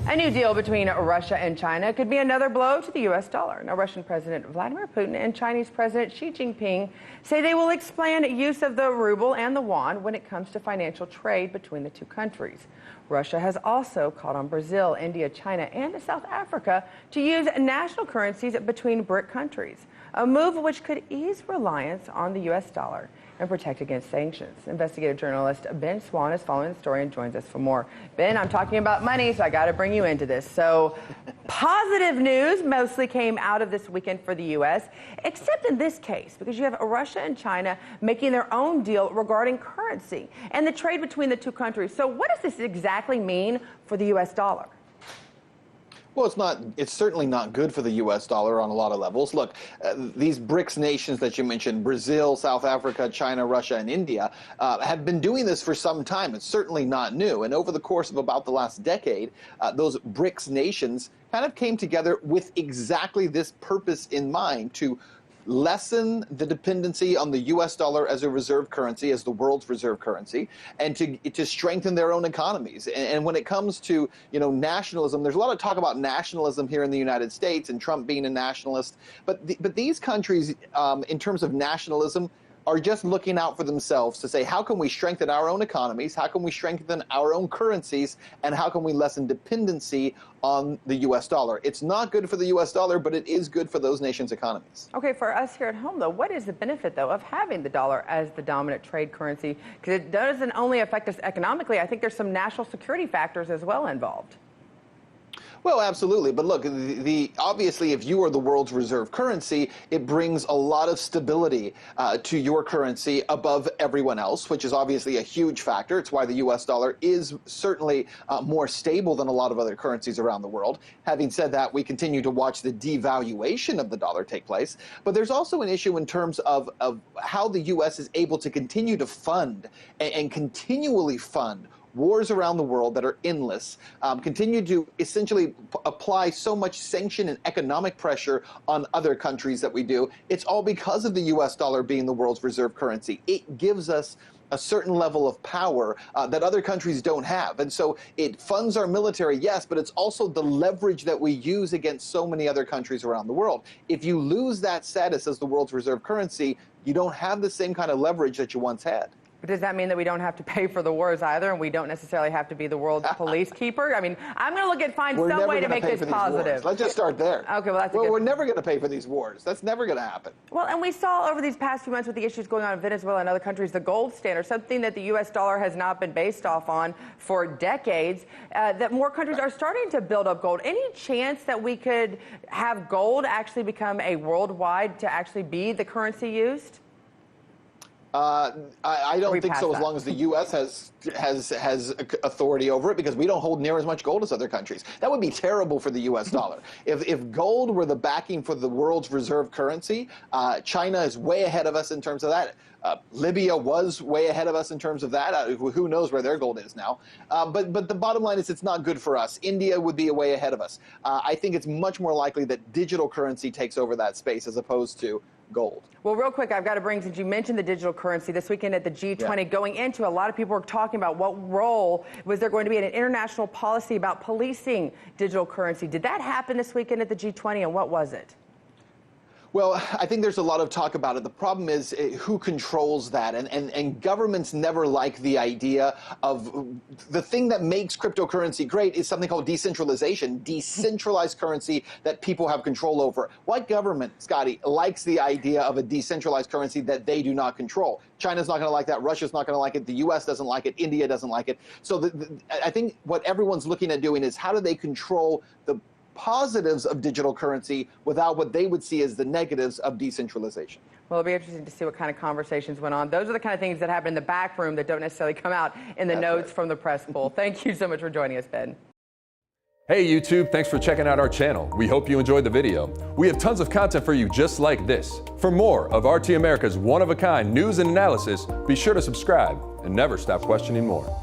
A new deal between Russia and China could be another blow to the U.S. dollar. Now, Russian President Vladimir Putin and Chinese President Xi Jinping say they will expand use of the ruble and the yuan when it comes to financial trade between the two countries. Russia has also called on Brazil, India, China, and South Africa to use national currencies between BRIC countries, a move which could ease reliance on the U.S. dollar and protect against sanctions. Investigative journalist Ben Swan is following the story and joins us for more. Ben, I'm talking about money, so I got to bring you into this. So, positive news mostly came out of this weekend for the U.S., except in this case, because you have Russia and China making their own deal regarding currency and the trade between the two countries. So, what does this exactly mean for the U.S. dollar? Well, it's certainly not good for the U.S. dollar on a lot of levels. Look, these BRICS nations that you mentioned, Brazil, South Africa, China, Russia, and India, have been doing this for some time. It's certainly not new. And over the course of about the last decade, those BRICS nations kind of came together with exactly this purpose in mind, to lessen the dependency on the U.S. dollar as a reserve currency, as the world's reserve currency, and to strengthen their own economies. And when it comes to, nationalism, there's a lot of talk about nationalism here in the United States and Trump being a nationalist. But these countries, in terms of nationalism, are just looking out for themselves to say, how can we strengthen our own economies, how can we strengthen our own currencies, and how can we lessen dependency on the U.S. dollar? It's not good for the U.S. dollar, but it is good for those nations' economies. Okay, for us here at home, though, what is the benefit, though, of having the dollar as the dominant trade currency? Because it doesn't only affect us economically. I think there's some national security factors as well involved. Well, absolutely. But look, obviously, if you are the world's reserve currency, it brings a lot of stability to your currency above everyone else, which is obviously a huge factor. It's why the U.S. dollar is certainly more stable than a lot of other currencies around the world. Having said that, we continue to watch the devaluation of the dollar take place. But there's also an issue in terms of how the U.S. is able to continue to fund and continually fund wars around the world that are endless, continue to essentially apply so much sanction and economic pressure on other countries that we do. It's all because of the U.S. dollar being the world's reserve currency. It gives us a certain level of power that other countries don't have. And so it funds our military, yes, but it's also the leverage that we use against so many other countries around the world. If you lose that status as the world's reserve currency, you don't have the same kind of leverage that you once had. But does that mean that we don't have to pay for the wars either, and we don't necessarily have to be the world's police keeper? I mean, I'm going to find some way to make this positive. Let's just start there. Okay, well, we're never going to pay for these wars. That's never going to happen. Well, and we saw over these past few months with the issues going on in Venezuela and other countries, the gold standard, something that the U.S. dollar has not been based off on for decades, that more countries are starting to build up gold. Any chance that we could have gold actually become a worldwide to actually be the currency used? I don't think so, as long as the U.S. has authority over it, because we don't hold near as much gold as other countries. That would be terrible for the U.S. dollar. If gold were the backing for the world's reserve currency, China is way ahead of us in terms of that. Libya was way ahead of us in terms of that. Who knows where their gold is now? But the bottom line is, it's not good for us. India would be way ahead of us. I think it's much more likely that digital currency takes over that space as opposed to gold. Well, real quick, I've got to bring, since you mentioned the digital currency, this weekend at the G20, going into, a lot of people were talking about what role was there going to be in an international policy about policing digital currency. Did that happen this weekend at the G20, and what was it? Well, I think there's a lot of talk about it. The problem is who controls that, and governments never like the idea of the thing that makes cryptocurrency great is something called decentralization, decentralized currency that people have control over. What government, Scotty, likes the idea of a decentralized currency that they do not control? China's not going to like that. Russia's not going to like it. The U.S. doesn't like it. India doesn't like it. So I think what everyone's looking at doing is, how do they control the positives of digital currency without what they would see as the negatives of decentralization. Well, it'll be interesting to see what kind of conversations went on. Those are the kind of things that happen in the back room that don't necessarily come out in the notes from the press pool. Thank you so much for joining us, Ben. Hey YouTube, thanks for checking out our channel. We hope you enjoyed the video. We have tons of content for you just like this. For more of RT America's one-of-a-kind news and analysis, be sure to subscribe and never stop questioning more.